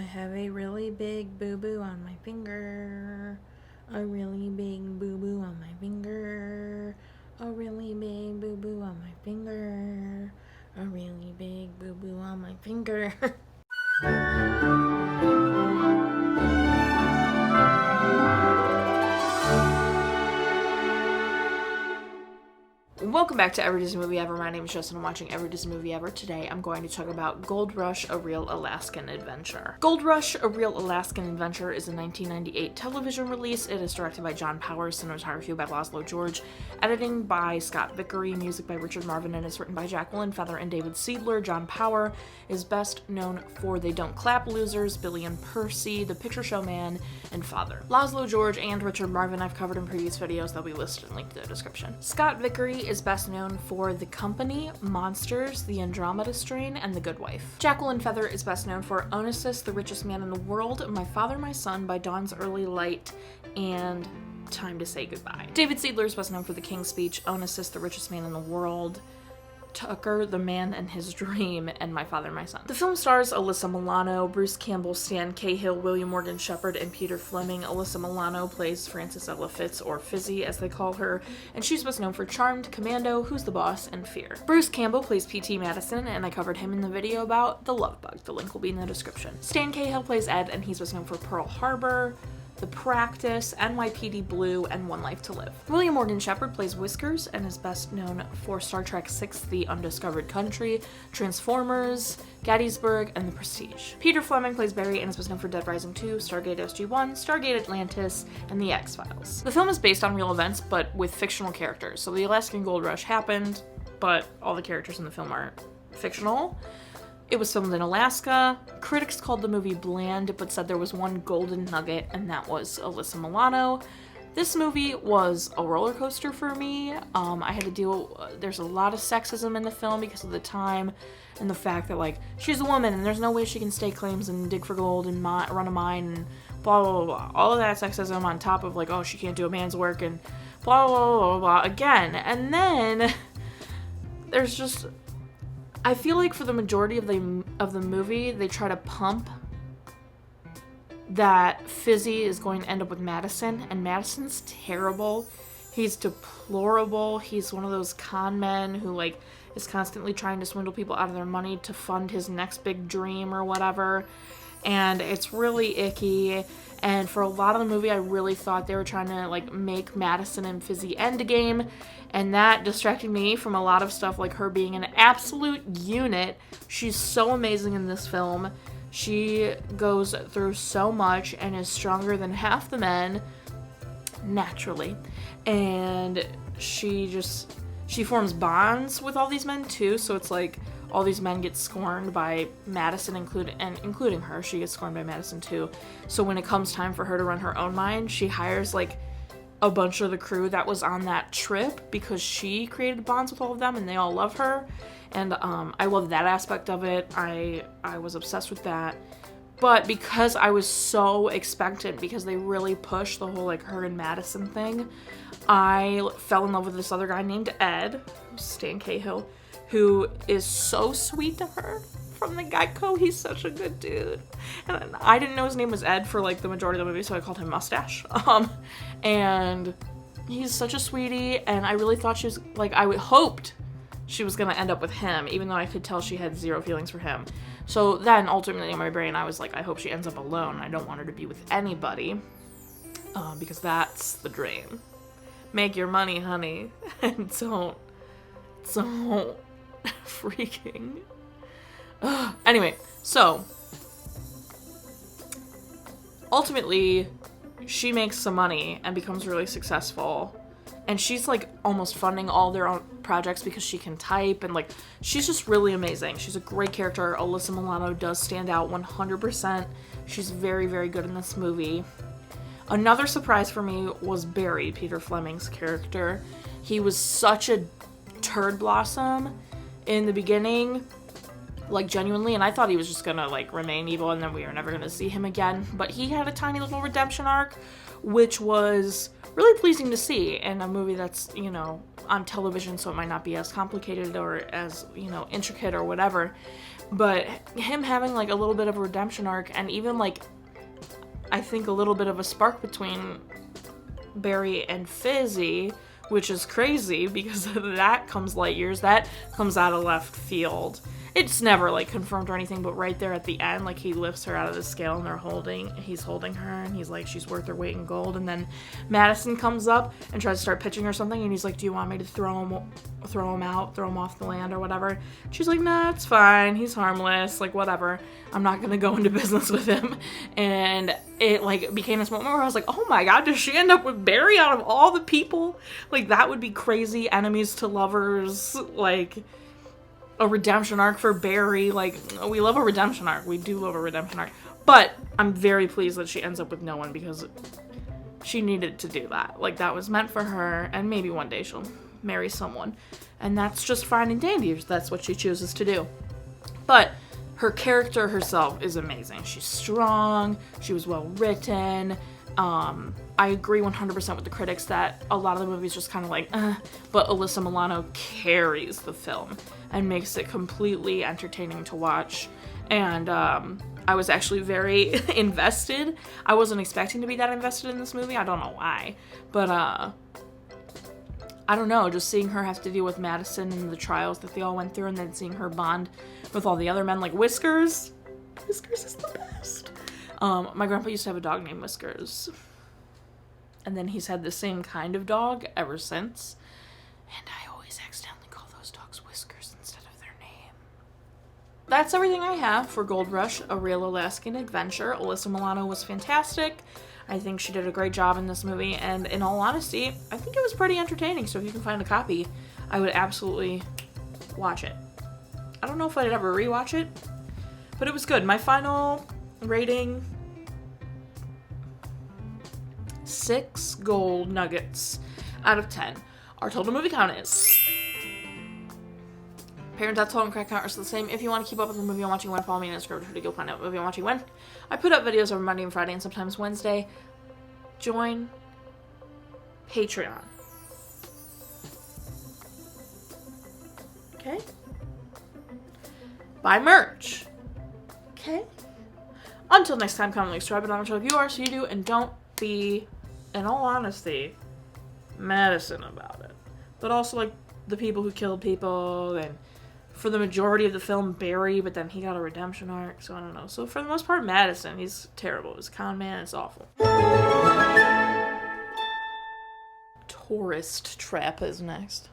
I have a really big boo-boo on my finger. A really big boo-boo on my finger. A really big boo-boo on my finger. A really big boo-boo on my finger. Welcome back to Every Disney Movie Ever. My name is Jess and I'm watching Every Disney Movie Ever. Today I'm going to talk about Gold Rush, A Real Alaskan Adventure. Gold Rush, A Real Alaskan Adventure is a 1998 television release. It is directed by John Powers, cinematography by Laszlo George, editing by Scott Vickery, music by Richard Marvin, and is written by Jacqueline Feather and David Seidler. John Power is best known for They Don't Clap Losers, Billy and Percy, The Picture Show Man, and Father. Laszlo George and Richard Marvin I've covered in previous videos. They'll be listed and linked in the description. Scott Vickery is best known for The Company, Monsters, The Andromeda Strain, and The Good Wife. Jacqueline Feather is best known for Onassis, The Richest Man in the World, My Father, My Son, By Dawn's Early Light, and Time to Say Goodbye. David Seidler is best known for The King's Speech, Onassis, The Richest Man in the World, Tucker, The Man and His Dream, and My Father, My Son. The film stars Alyssa Milano, Bruce Campbell, Stan Cahill, William Morgan Shepherd, and Peter Fleming. Alyssa Milano plays Frances Ella Fitz, or Fizzy as they call her, and she's best known for Charmed, Commando, Who's the Boss, and Fear. Bruce Campbell plays P.T. Madison, and I covered him in the video about The Love Bug. The link will be in the description. Stan Cahill plays Ed, and he's best known for Pearl Harbor, The Practice, NYPD Blue, and One Life to Live. William Morgan Shepherd plays Whiskers and is best known for Star Trek VI: The Undiscovered Country, Transformers, Gettysburg, and The Prestige. Peter Fleming plays Barry and is best known for Dead Rising 2, Stargate SG-1, Stargate Atlantis, and The X-Files. The film is based on real events, but with fictional characters. So the Alaskan Gold Rush happened, but all the characters in the film are fictional. It was filmed in Alaska. Critics called the movie bland, but said there was one golden nugget, and that was Alyssa Milano. This movie was a roller coaster for me. I had to deal, there's a lot of sexism in the film because of the time and the fact that, like, she's a woman and there's no way she can stake claims and dig for gold and run a mine and blah, blah, blah, blah. All of that sexism on top of, like, oh, she can't do a man's work and blah, blah, blah, blah, blah, again. And then there's just, I feel like for the majority of the movie, they try to pump that Fizzy is going to end up with Madison, and Madison's terrible. He's deplorable. He's one of those con men who, like, is constantly trying to swindle people out of their money to fund his next big dream or whatever. And it's really icky. And for a lot of the movie, I really thought they were trying to, like, make Madison and Fizzy endgame. And that distracted me from a lot of stuff, like her being an absolute unit. She's so amazing in this film. She goes through so much and is stronger than half the men, naturally. And she forms bonds with all these men too, so it's like all these men get scorned by Madison, including her. She gets scorned by Madison too. So when it comes time for her to run her own mine, she hires, like, a bunch of the crew that was on that trip because she created bonds with all of them and they all love her. And I love that aspect of it. I was obsessed with that. But because I was so expectant, because they really pushed the whole, like, her and Madison thing, I fell in love with this other guy named Ed, Stan Cahill, who is so sweet to her. From the get-go, he's such a good dude. And I didn't know his name was Ed for, like, the majority of the movie, so I called him Mustache. And he's such a sweetie, and I really thought she was, like, I hoped she was gonna end up with him, even though I could tell she had zero feelings for him. So then, ultimately, in my brain, I was like, I hope she ends up alone. I don't want her to be with anybody, because that's the dream. Make your money, honey, and don't freaking... Anyway, so ultimately she makes some money and becomes really successful, and she's, like, almost funding all their own projects because she can type, and, like, she's just really amazing. She's a great character. Alyssa Milano does stand out 100%. She's very, very good in this movie. Another surprise for me was Barry, Peter Fleming's character. He was such a turd blossom in the beginning, like, genuinely, and I thought he was just gonna, like, remain evil and then we were never gonna see him again, but he had a tiny little redemption arc, which was really pleasing to see in a movie that's, you know, on television, so it might not be as complicated or as, you know, intricate or whatever, But him having like a little bit of a redemption arc, and even like I think a little bit of a spark between Barry and Fizzy, which is crazy because that comes light years. That comes out of left field. It's never like confirmed or anything, but right there at the end, like he lifts her out of the scale and he's holding her and he's like, she's worth her weight in gold. And then Madison comes up and tries to start pitching her something, and he's like, do you want me to throw him off the land or whatever? She's like, nah, it's fine. He's harmless. Like, whatever. I'm not going to go into business with him. And it like became this moment where I was like, oh my God, does she end up with Barry out of all the people? Like, that would be crazy. Enemies to lovers, like a redemption arc for Barry. Like, we love a redemption arc. We do love a redemption arc. But I'm very pleased that she ends up with no one, because she needed to do that. Like, that was meant for her, and maybe one day she'll marry someone. And that's just fine and dandy if that's what she chooses to do. But her character herself is amazing. She's strong. She was well written. I agree 100% with the critics that a lot of the movie's just kind of like, but Alyssa Milano carries the film and makes it completely entertaining to watch. And I was actually very invested. I wasn't expecting to be that invested in this movie. I don't know why. But I don't know, just seeing her have to deal with Madison and the trials that they all went through, and then seeing her bond with all the other men, like Whiskers. Whiskers is the best. My grandpa used to have a dog named Whiskers. And then he's had the same kind of dog ever since. And I always accidentally call those dogs Whiskers instead of their name. That's everything I have for Gold Rush, A Real Alaskan Adventure. Alyssa Milano was fantastic. I think she did a great job in this movie. And in all honesty, I think it was pretty entertaining. So if you can find a copy, I would absolutely watch it. I don't know if I'd ever rewatch it, but it was good. My final rating, 6 gold nuggets out of 10. Our total movie count is... Parent total and crack count are still the same. If you want to keep up with the movie I'm watching when, follow me on Instagram to you'll find out what movie I'm watching when. I put up videos every Monday and Friday and sometimes Wednesday. Join Patreon. Okay? Buy merch. Okay? Until next time, comment, like, subscribe, and I'm sure if you are, so you do, and don't be, in all honesty, Madison about it. But also, like, the people who killed people, and for the majority of the film, Barry, but then he got a redemption arc, so I don't know. So for the most part, Madison, he's terrible. He's a con man, it's awful. Tourist Trap is next.